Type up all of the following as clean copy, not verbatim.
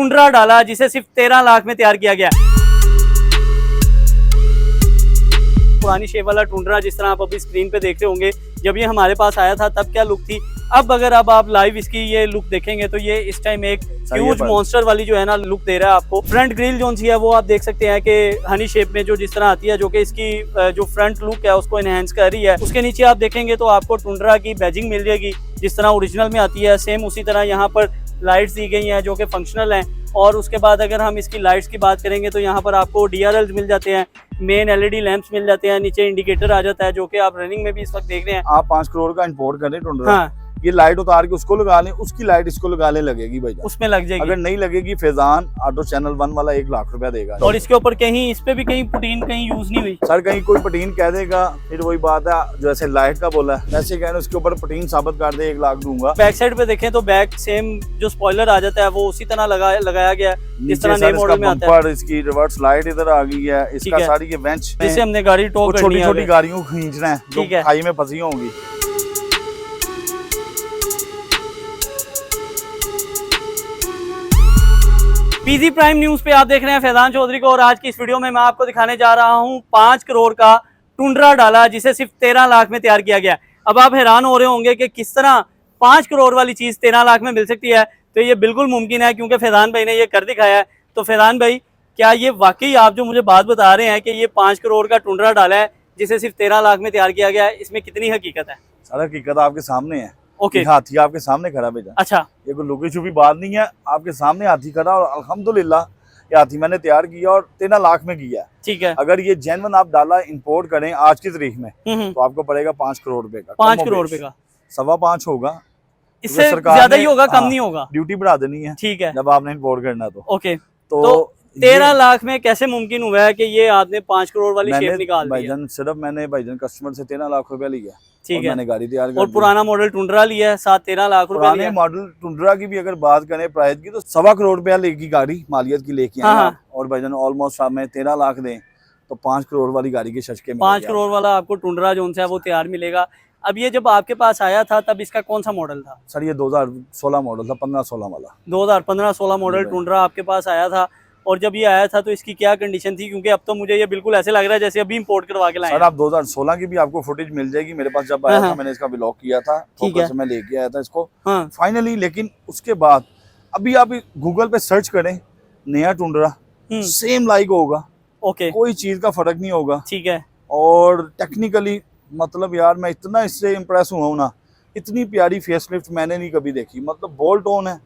Tundra डाला जिसे सिर्फ 13 लाख में तैयार किया गया। पुरानी शेप वाला टुंड्रा जिस तरह आप अभी स्क्रीन पे देख रहे होंगे, जब ये हमारे पास आया था तब क्या लुक थी। अब अगर अब आप लाइव इसकी ये लुक देखेंगे तो ये इस टाइम एक ह्यूज मॉन्स्टर वाली जो है ना लुक दे रहा है आपको। फ्रंट ग्रिल जो सी है वो आप देख सकते हैं कि हनी शेप में जो जिस तरह आती है, जो कि इसकी जो फ्रंट लुक है उसको एनहेंस कर रही है। उसके नीचे आप देखेंगे तो आपको टुंड्रा की बैजिंग मिल जाएगी जिस तरह ओरिजिनल में आती है। सेम उसी तरह यहाँ पर लाइट्स दी गई हैं जो कि फंक्शनल हैं। और उसके बाद अगर हम इसकी लाइट्स की बात करेंगे तो यहाँ पर आपको DRLs मिल जाते हैं, मेन LED लैंप्स मिल जाते हैं, नीचे इंडिकेटर आ जाता है जो कि आप रनिंग में भी इस वक्त देख रहे हैं। आप 5 करोड़ का इंपोर्ट करें टुंड्रा, हाँ, ये लाइट उतार के उसको लगा लें, उसकी लाइट इसको लगाने लगेगी भाई, उसमें लग जाएगी। अगर नहीं लगेगी फैजान ऑटो चैनल 1 वाला 1 लाख रुपया देगा। और इसके ऊपर कहीं इस पे भी कहीं पुटीन कहीं यूज नहीं हुई सर, कहीं कोई पटीन कह देगा फिर वही बात है जैसे लाइट का बोला है वैसे कहना उसके ऊपर पटीन साबित कर दे 1 लाख दूंगा। बैक साइड पे देखें तो बैक सेम जो स्पॉइलर आ जाता है वो उसी तरह लगाया गया है जिस तरह नए मॉडल में आता है। इसकी रिवर्स लाइट इधर आ गई है, इसका सारी ये बेंच जिससे हमने गाड़ी टो करनी है, छोटी छोटी गाड़ियों को खींचना है जो खाई में फंसी होंगी। पीजी प्राइम न्यूज पे आप देख रहे हैं फैजान चौधरी को, और आज की इस वीडियो में मैं आपको दिखाने जा रहा हूं 5 करोड़ का टुंड्रा डाला जिसे सिर्फ 13 लाख में तैयार किया गया। अब आप हैरान हो रहे होंगे कि किस तरह 5 करोड़ वाली चीज 13 लाख में मिल सकती है। तो ये बिल्कुल मुमकिन है क्योंकि फैजान भाई ने ये कर दिखाया है। तो फैजान भाई, क्या ये वाकई आप जो मुझे बात बता रहे हैं कि ये 5 करोड़ का टुंड्रा डाला है जिसे सिर्फ 13 लाख में तैयार किया गया है, इसमें कितनी हकीकत है? सारा हकीकत आपके सामने है। ओके, हाथी आपके सामने खड़ा बेटा। अच्छा, ये कोई लुकी छुपी बात नहीं है, आपके सामने हाथी खड़ा और अल्हम्दुलिल्लाह ये हाथी मैंने तैयार किया और 13 लाख में किया। ठीक है। अगर ये जेन्युइन आप डाला इंपोर्ट करें आज की तारीख में तो आपको पड़ेगा 5 करोड़ रुपए का। 5 करोड़ रुपए का 5.25 होगा, इससे ज्यादा ही होगा, कम नहीं होगा। ड्यूटी बढ़ा देनी है, ठीक है, जब आपने इंपोर्ट करना तो। ओके, तो 13 लाख में कैसे मुमकिन हुआ है कि ये आपने 5 करोड़ वाली शेप निकाल दी? भाईजान सिर्फ मैंने भाईजान कस्टमर से 13 लाख रुपया लिया। ठीक है, मैंने गाड़ी तैयार कर और पुराना मॉडल टुंड्रा लिया है, साथ 13 लाख रुपया लिया। मॉडल टुंड्रा की भी अगर बात करें प्राइस की तो 1.25 करोड़ रुपया लेगी गाड़ी, मालियत की लेके आए और भाईजान ऑलमोस्ट हमें 13 लाख दें तो 5 करोड़ वाली गाड़ी के शशके में 5 करोड़ वाला आपको टुंड्रा जो है वो तैयार मिलेगा। अब ये जब आपके पास आया था तब इसका कौन सा मॉडल था? सर ये 2016 मॉडल था, 15-16 वाला। 2015-16 मॉडल टुंड्रा आपके पास आया था। और जब ये आया था तो इसकी क्या कंडीशन थी? क्योंकि अब तो मुझे ये बिल्कुल ऐसे लग रहा है जैसे अभी इंपोर्ट करवा के लाए। सर आप 2016 की भी आपको फुटेज मिल जाएगी, मेरे पास जब आया था मैंने इसका व्लॉग किया था, ठीक है, मैं लेके आया था इसको फाइनली। लेकिन उसके बाद अभी आप गूगल पे सर्च करें नया टुंड्रा, सेम लाइक होगा, ओके, कोई चीज का फर्क नहीं होगा। ठीक है, और टेक्निकली मतलब यार मैं इतना इससे इम्प्रेस हुआ हूं ना, इतनी प्यारी फेसलिफ्ट मैंने नहीं कभी देखी। मतलब बोल्ट ऑन है,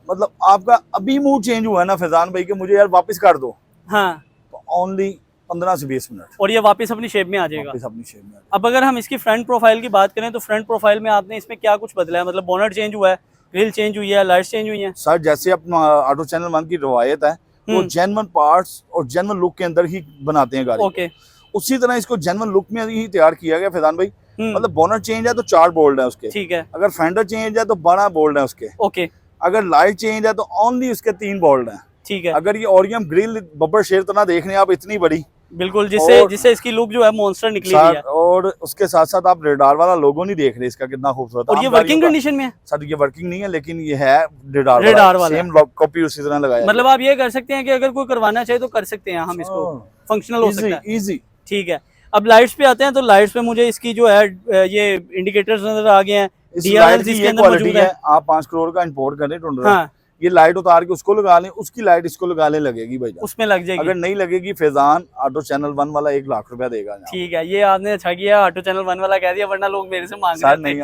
मतलब आपका अभी मूड चेंज हुआ है ना फैजान भाई के मुझे यार वापस कर दो, हाँ, तो ओनली 15 से 20 मिनट और ये वापस अपनी शेप में आ जाएगा। अपनी शेप में। अब अगर हम इसकी फ्रंट प्रोफाइल की बात करें तो फ्रंट प्रोफाइल में आपने इसमें क्या कुछ बदला है? मतलब बोनट चेंज हुआ है, ग्रिल चेंज हुई है, लाइट्स चेंज हुई है? सर जैसे अपना ऑटो चैनल 1 की रवायत है वो जेन्युइन पार्ट्स और जेन्युइन लुक के अंदर ही बनाते हैं गाड़ी। ओके, उसी तरह इसको जेन्युइन लुक में ही तैयार किया गया फैजान भाई। मतलब बोनट चेंज है तो 4 बोल्ट है उसके, ठीक है, अगर फेंडर चेंज है तो 12 बोल्ट है उसके, ओके, अगर लाइट चेंज है तो ओनली उसके 3 बोल्ट हैं, ठीक है। अगर ये ओरियम ग्रिल बब्बर शेर तना देख रहे हैं आप इतनी बड़ी, बिल्कुल, जिससे इसकी लुक जो है मॉन्स्टर निकली हुई है। और उसके साथ साथ आप रेडार वाला लोगो नहीं देख रहे इसका कितना खूबसूरत। और ये वर्किंग कंडीशन में है? सर ये वर्किंग नहीं है लेकिन ये है रेडार वाला, सेम कॉपी उसी तरह लगाया। मतलब आप ये कर सकते हैं कि अगर कोई करवाना चाहे तो कर सकते हैं हम, इसको फंक्शनल हो सकता है, इजी। ठीक है। अब लाइट्स पे आते हैं तो लाइट्स पे मुझे इसकी जो है ये इंडिकेटर्स नजर आ गए हैं, DRLs इसके अंदर मौजूद है। आप 5 करोड़ का इंपोर्ट करें टुंड्रा, ये लाइट उतार के उसको लगा लें, उसकी लाइट इसको लगाने लगेगी भाई, उसमें लग जाएगी। अगर नहीं लगेगी फैजान ऑटो चैनल 1 वाला 1 लाख रुपया देगा। ठीक है, ये आपने अच्छा किया, ऑटो चैनल 1 वाला कह दिया, वरना लोग मेरे से मांग रहे थे।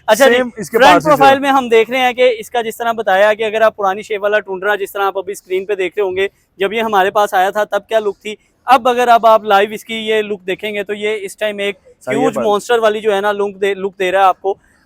अच्छा जी, फ्रंट प्रोफाइल में हम देख रहे हैं कि इसका जिस तरह बताया कि अगर आप पुरानी शेप वाला टुंड्रा जिस तरह आप अभी स्क्रीन पे देख रहे होंगे, जब ये हमारे पास आया था तब क्या लुक थी। अब अगर अब आप लाइव इसकी ये लुक देखेंगे तो ये इस टाइम एक ह्यूज मॉन्स्टर वाली जो है ना लुक दे रहा है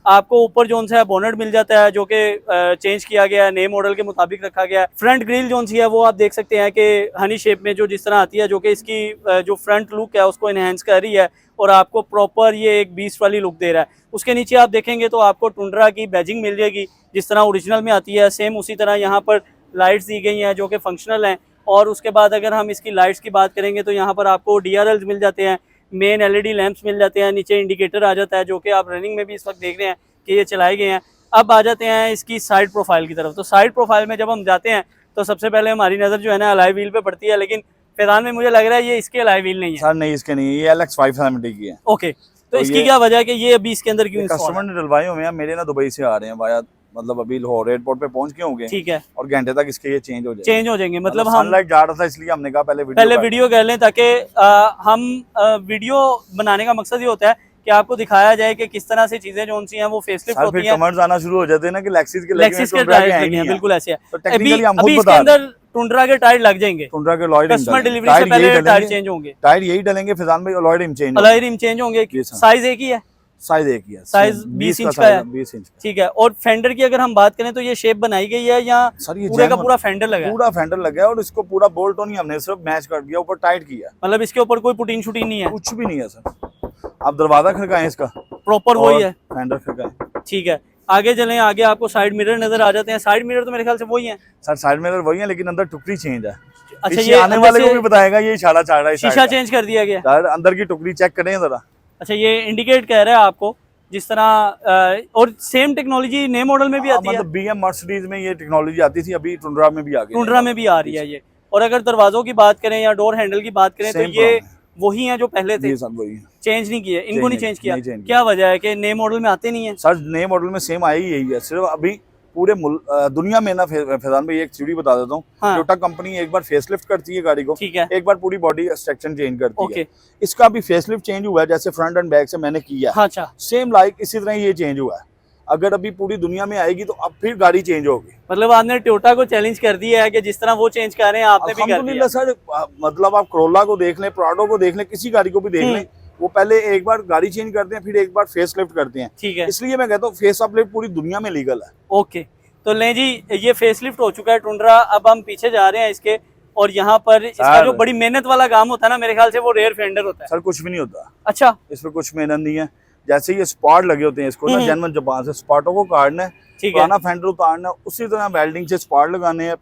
आपको ऊपर जोन सा है बोनट मिल जाता है जो कि चेंज किया गया है, नए मॉडल के मुताबिक रखा गया है। फ्रंट ग्रिल जोन सी है वो आप देख सकते हैं कि हनी शेप में जो जिस तरह आती है, जो कि इसकी जो फ्रंट लुक है उसको एनहेंस कर रही है और आपको प्रॉपर ये एक बीस्ट वाली लुक दे रहा है। उसके नीचे आप देखेंगे तो आपको टुंड्रा की बैजिंग मिल जाएगी जिस तरह ओरिजिनल में आती है। सेम उसी तरह यहाँ पर लाइट्स दी गई हैं जो कि फंक्शनल हैं। और उसके बाद अगर हम इसकी लाइट्स की बात करेंगे तो यहाँ पर आपको DRLs मिल जाते हैं, मेन LED लैंप्स मिल जाते हैं, नीचे इंडिकेटर आ जाता है जो कि आप रनिंग में भी इस वक्त देख रहे हैं कि ये चलाए गए हैं। अब आ जाते हैं इसकी साइड प्रोफाइल की तरफ। तो साइड प्रोफाइल में जब हम जाते हैं तो सबसे पहले हमारी नज़र जो है ना अलॉय व्हील पे पड़ती है, लेकिन फैजान में मुझे लग रहा है ये इसके अलॉय व्हील नहीं है। सर नहीं, इसके नहीं है, ये LX 570 की है। ओके, तो इसकी क्या वजह है कि ये अभी इसके अंदर क्यों कस्टमर ने डलवाए हुए हैं मेरे ना, दुबई से आ रहे हैं वाया, मतलब अभी लाहौर एयरपोर्ट पे पहुंच के होंगे। ठीक है, और घंटे तक इसके ये चेंज हो जाएंगे। मतलब हम सनलाइट जा रहा था इसलिए हमने कहा पहले वीडियो कर लें, ताकि हम वीडियो बनाने का मकसद ये होता है कि आपको दिखाया जाए कि किस तरह से चीजें जो सी हैं वो फेसलिफ्ट होती हैं। कमेंट्स आना शुरू हो जाते हैं ना कि लेक्सिस के टायर लगे हैं, बिल्कुल ऐसे है। तो टेक्निकली हम अभी खुद इसके बता अंदर टुंड्रा के टायर लग जाएंगे, टुंड्रा के अलॉय रिम, कस्टमर डिलीवरी से पहले टायर चेंज होंगे, टायर यही डलेंगे फैजान भाई, अलॉय रिम चेंज होंगे। साइज एक ही है, साइज एक ही है, साइज 20 इंच का है, 20 इंच। ठीक है। और फेंडर की अगर हम बात करें तो ये शेप बनाई गई है या पूरे का पूरा फेंडर लगा है? पूरा फेंडर लगा है और इसको पूरा बोल्ट नहीं हमने सिर्फ मैच कर दिया, ऊपर टाइट किया, मतलब इसके ऊपर कोई पुटीन शूटिंग नहीं है, कुछ भी नहीं है सर। आप दरवाजा खड़काएं इसका, प्रॉपर वही है, फेंडर खड़काएं, ठीक है। आगे चलें, आगे आपको साइड मिरर नजर आ जाते हैं। साइड मिरर तो मेरे ख्याल से वही है सर, साइड मिरर वही है लेकिन अंदर टुकड़ी चेंज है। अच्छा, ये आने वाले को भी बताएगा, ये इशारा चाह रहा है, शीशा चेंज कर दिया गया, अंदर की टुकड़ी चेक करें जरा। अच्छा, ये इंडिकेट कह रहा है आपको जिस तरह, और सेम टेक्नोलॉजी नए मॉडल में भी आती है, मतलब BM मर्सिडीज में ये टेक्नोलॉजी आती थी, अभी टुंड्रा में भी आ गई, टुंड्रा में भी आ रही है ये। और अगर दरवाजों की बात करें या डोर हैंडल की बात करें तो ये वही हैं जो पहले थे, चेंज नहीं किए, इनको नहीं चेंज किया। क्या वजह है कि नए मॉडल में आते नहीं है? सर नए मॉडल में सेम आई यही है, सिर्फ अभी पूरे दुनिया में ना फैजान भाई एक चीज बता देता हूँ, टोयोटा कंपनी एक बार फेसलिफ्ट करती है गाड़ी को, ठीक है, एक बार पूरी बॉडी स्ट्रक्चर चेंज करती है। इसका भी फेसलिफ्ट चेंज हुआ है, जैसे फ्रंट एंड बैक से मैंने किया, अच्छा, सेम लाइक इसी तरह ये चेंज हुआ है। अगर अभी पूरी दुनिया में आएगी तो अब फिर गाड़ी चेंज होगी। मतलब आपने टोयोटा को चैलेंज कर दिया है कि जिस तरह वो चेंज कर रहे हैं आपने भी कर दिया। सर मतलब आप कोरोला को देख लें, प्राडो को देख लें, किसी गाड़ी को भी देख लें, वो पहले एक बार गाड़ी चेंज करते हैं फिर एक बार फेस लिफ्ट करते हैं, ठीक है। इसलिए मैं कहता हूँ फेस अप लिफ्ट पूरी दुनिया में लीगल है। ओके, तो लें जी, ये फेस लिफ्ट हो चुका है टुंड्रा। अब हम पीछे जा रहे हैं इसके, और यहाँ पर इसका जो बड़ी मेहनत वाला काम होता है ना, मेरे ख्याल से वो रेयर फेंडर होता है। सर कुछ भी नहीं होता, अच्छा, इसमें कुछ मेहनत नहीं है। जैसे ये स्पॉट लगे होते हैं, इसको ना जर्मन जापान से स्पॉटों को काटना है, पुराना फेंडर उतारना है, उसी तरह वेल्डिंग से स्पॉट लगाने हैं,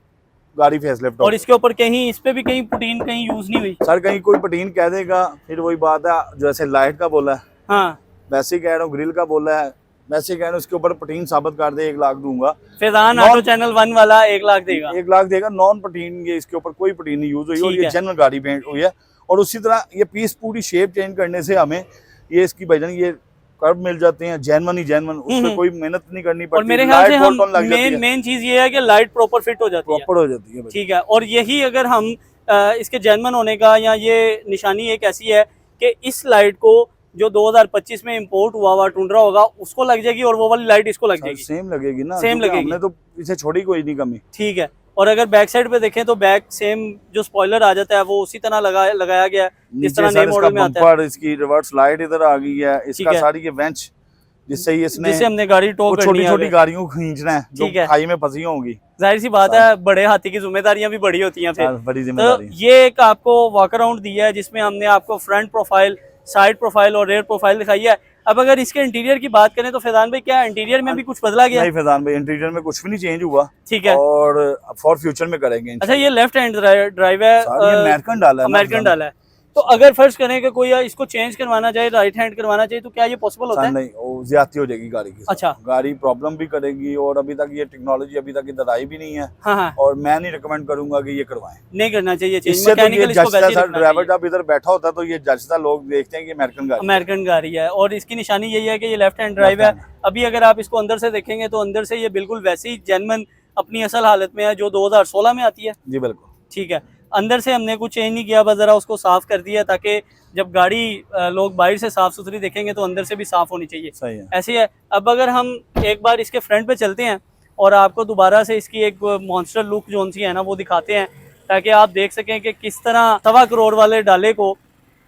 गाड़ी फेसलिफ्ट। और इसके ऊपर कहीं, इस पे भी कहीं पुटीन कहीं यूज नहीं हुई? सर कहीं कोई पुटीन कह देगा, फिर वही बात है जैसे लाइट का बोला है, हाँ वैसे कह रहा हूँ, ग्रिल का बोला है वैसे कह रहा हूँ, उसके ऊपर पुटीन साबित कर दे 1 लाख दूंगा। फैजान ऑटो चैनल 1 वाला 1 लाख देगा, 1 लाख देगा, नॉन पुटीन, ये इसके ऊपर कोई पुटीन नहीं यूज हुई और ये जनरल गाड़ी पेंट हुई है। और उसी तरह ये पीस पूरी शेप चेंज करने से हमें ये इसकी भाईजान ये कर्व मिल जाते हैं, जेन्युइन, उसमें कोई मेहनत नहीं करनी पड़ती। और मेरे ख्याल से हम मेन चीज ये है कि लाइट प्रॉपर फिट हो जाती है, ठीक है। और यही अगर हम इसके जेन्युइन होने का, या ये निशानी एक ऐसी है कि इस लाइट को जो 2025 में इंपोर्ट हुआ टुंड्रा होगा उसको लग जाएगी, और वो वाली लाइट इसको लग जाएगी, सेम लगेगी ना, सेम लगेगी, हमने तो इसे छोड़ी कोई नहीं कमी, ठीक है। और अगर बैक साइड पे देखें तो बैक सेम जो स्पॉइलर आ जाता है वो उसी तरह लगाया गया है जिस तरह नए मॉडल में आता है। इसकी रिवर्स लाइट इधर आ गई है, इसका सारी ये वेंच जिससे हमने गाड़ी टो करनी है, छोटी-छोटी गाड़ियों को खींचना है जो खाई में फंसी होंगी। जाहिर सी बात है, बड़े हाथी की जिम्मेदारियां भी बड़ी होती हैं फिर, बड़ी जिम्मेदारी। तो ये एक आपको वॉक अराउंड दिया है जिसमें हमने आपको फ्रंट प्रोफाइल, साइड प्रोफाइल और रेयर प्रोफाइल दिखाई है। अब अगर इसके इंटीरियर की बात करें तो फैजान भाई क्या इंटीरियर में भी कुछ बदला गया? नहीं फैजान भाई, इंटीरियर में कुछ भी नहीं चेंज हुआ, ठीक है, और फॉर फ्यूचर में करेंगे। अच्छा, ये लेफ्ट हैंड ड्राइव है, अमेरिकन डाला है, तो अगर फर्ज करें कि कोई इसको चेंज करवाना चाहे, राइट हैंड करवाना चाहिए, तो क्या ये पॉसिबल होता है? नहीं, वो ज्यादती हो जाएगी गाड़ी की। अच्छा, गाड़ी प्रॉब्लम भी करेगी, और अभी तक ये टेक्नोलॉजी अभी तक इधर आई भी नहीं है। हाँ। और मैं नहीं रिकमेंड करूंगा कि ये करवाएं, नहीं करना चाहिए चेंज। इससे तो ये जचता, ड्राइवर जब इधर बैठा होता है तो ये जचता, लोग देखते हैं कि अमेरिकन गाड़ी है। और इसकी निशानी यही है कि ये लेफ्ट हैंड ड्राइव है। अभी अगर आप इसको अंदर से देखेंगे तो अंदर से ये बिल्कुल वैसे ही जेन्युइन अपनी असल हालत में है जो 2016 में आती है। जी बिल्कुल, ठीक है। अंदर से हमने कुछ चेंज नहीं किया, बस जरा उसको साफ कर दिया ताकि जब गाड़ी लोग बाहर से साफ सुथरी देखेंगे तो अंदर से भी साफ होनी चाहिए। सही है, ऐसे है। अब अगर हम एक बार इसके फ्रंट पे चलते हैं और आपको दोबारा से इसकी एक मॉन्स्टर लुक जो सी है ना वो दिखाते हैं, ताकि आप देख सकें कि किस तरह 1.25 करोड़ वाले डाले को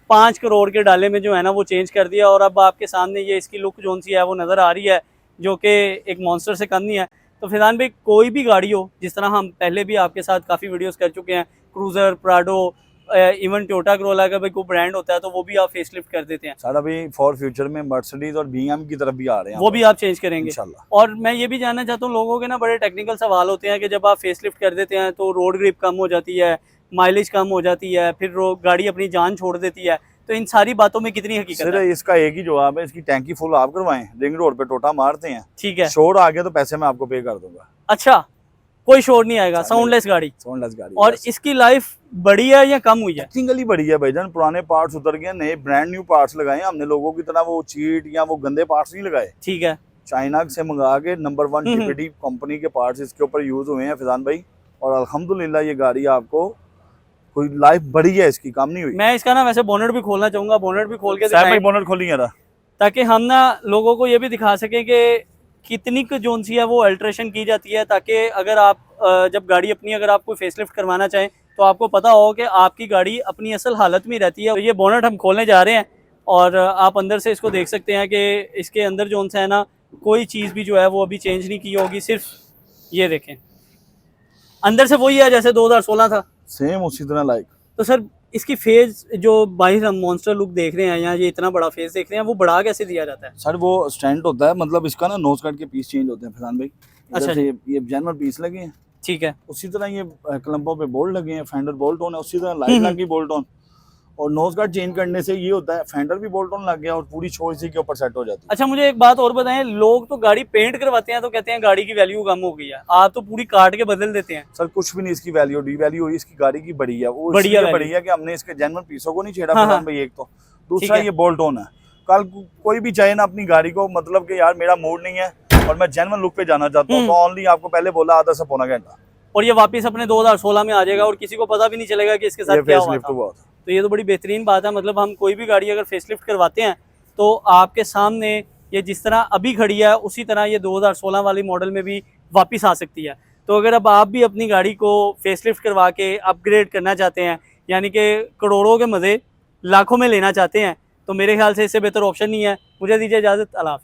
5 करोड़ के डाले में जो है ना वो चेंज कर दिया। और अब आपके सामने ये इसकी लुक जो सी है वो नज़र आ रही है, जो कि एक मॉन्स्टर से कम नहीं है। तो फैजान भाई, कोई भी गाड़ी हो, जिस तरह हम पहले भी आपके साथ काफ़ी वीडियोस कर चुके हैं, cruiser, Prado, even Toyota Corolla का भाई कोई ब्रांड होता है तो वो भी आप फेसलिफ्ट कर देते हैं। सर अभी फॉर फ्यूचर में मर्सिडीज और BM की तरफ भी आ रहे हैं, वो भी आप चेंज करेंगे इंशाल्लाह। और मैं ये भी जानना चाहता हूँ, लोगों के ना बड़े टेक्निकल सवाल होते हैं कि जब आप फेसलिफ्ट कर देते हैं तो रोड ग्रिप कम हो जाती है, माइलेज कम हो जाती है, फिर गाड़ी अपनी जान छोड़ देती है, तो इन सारी बातों में कितनी हकीकत सर है? इसका एक ही जवाब है, इसकी टैंकी फुल आप करवाएं, रिंग रोड पे टोटा मारते हैं, ठीक है, शोर आ गया तो पैसे मैं आपको पे कर दूंगा। अच्छा कोई शोर नहीं आएगा, साउंडलेस गाड़ी। साउंडलेस गाड़ी। और इसकी लाइफ बड़ी है या कम हुई है? टेक्निकली बड़ी है भाईजान, पुराने पार्ट्स उतर गए, नए ब्रांड न्यू पार्ट्स लगाए हमने, लोगों की तरह वो चीट या वो गंदे पार्ट्स नहीं लगाए। ठीक है, चाइना से मंगा के नंबर 1 जीपीडी कंपनी के पार्ट्स इसके ऊपर यूज हुए हैं फैजान भाई, और अल्हम्दुलिल्लाह ये गाड़ी आपको कोई लाइफ बड़ी है इसकी, काम नहीं हुई। मैं इसका ना वैसे बोनेट भी खोलना चाहूंगा, बोनेट भी खोल के साहब भाई दिखाएं, बोनट खोलिए ना, ताकि हम ना लोगों को ये भी दिखा सकें कि कितनी जोन सी है वो अल्ट्रेशन की जाती है, ताकि अगर आप जब गाड़ी अपनी अगर आप कोई फेसलिफ्ट करवाना चाहें तो आपको पता हो कि आपकी गाड़ी अपनी असल हालत में रहती है। तो ये बोनेट हम खोलने जा रहे हैं और आप अंदर से इसको देख सकते हैं कि इसके अंदर जोन सा है ना, कोई चीज़ भी जो है वो अभी चेंज नहीं की होगी, सिर्फ ये देखें अंदर से वही है जैसे 2016 था, सेम उसी तरह लाइक। तो सर इसकी फेज जो बाहर हम मॉन्स्टर लुक देख रहे हैं या ये इतना बड़ा फेस देख रहे हैं, वो बढ़ा कैसे दिया जाता है? सर वो स्टैंड होता है, मतलब इसका ना नोज गार्ड के पीस चेंज होते हैं फैजान भाई। अच्छा जैसे ये जनरल पीस लगे हैं, ठीक है, उसी तरह ये क्लम्पों पे बोल्ट लगे हैं, फेंडर बोल्ट ऑन है, उसी तरह लाइट लगी बोल्ट ऑन, और नोज गार्ड चेंज करने से ये होता है फेंडर भी बोल्ट ऑन लग गया और पूरी छोर इसी के ऊपर सेट हो जाती है। अच्छा मुझे एक बात और बताएं, लोग तो गाड़ी पेंट करवाते हैं तो कहते हैं गाड़ी की वैल्यू कम हो गई है, आप तो पूरी काट के बदल देते हैं। सर कुछ भी नहीं, इसकी वैल्यू डी वैल्यू हुई, इसकी गाड़ी की बड़ी है, वो बढ़िया इसलिए बड़ी है कि हमने इसके जेन्युइन पीसों को नहीं छेड़ा हाँ, फैजान हाँ। भाई, एक तो दूसरा है। ये बोल्ट ऑन है। कल कोई भी चाहे ना अपनी गाड़ी को, मतलब कि यार मेरा मूड नहीं है और मैं जेन्युइन लुक पे जाना चाहता हूँ, तो ओनली आपको पहले बोला आधा से पौना घंटा, और ये वापस अपने 2016 में आ जाएगा और किसी को पता भी नहीं चलेगा कि इसके ये साथ क्या हुआ फेसलिफ्ट था। हुआ था। तो ये तो बड़ी बेहतरीन बात है, मतलब हम कोई भी गाड़ी अगर फेसलिफ्ट करवाते हैं तो आपके सामने ये जिस तरह अभी खड़ी है उसी तरह ये 2016 वाली मॉडल में भी वापस आ सकती है। तो अगर अब आप भी अपनी गाड़ी को फेसलिफ्ट करवा के अपग्रेड करना चाहते हैं, यानी कि करोड़ों के मज़े लाखों में लेना चाहते हैं, तो मेरे ख्याल से इससे बेहतर ऑप्शन नहीं है। मुझे दीजिए इजाज़त, अल्लाह हाफ़िज़।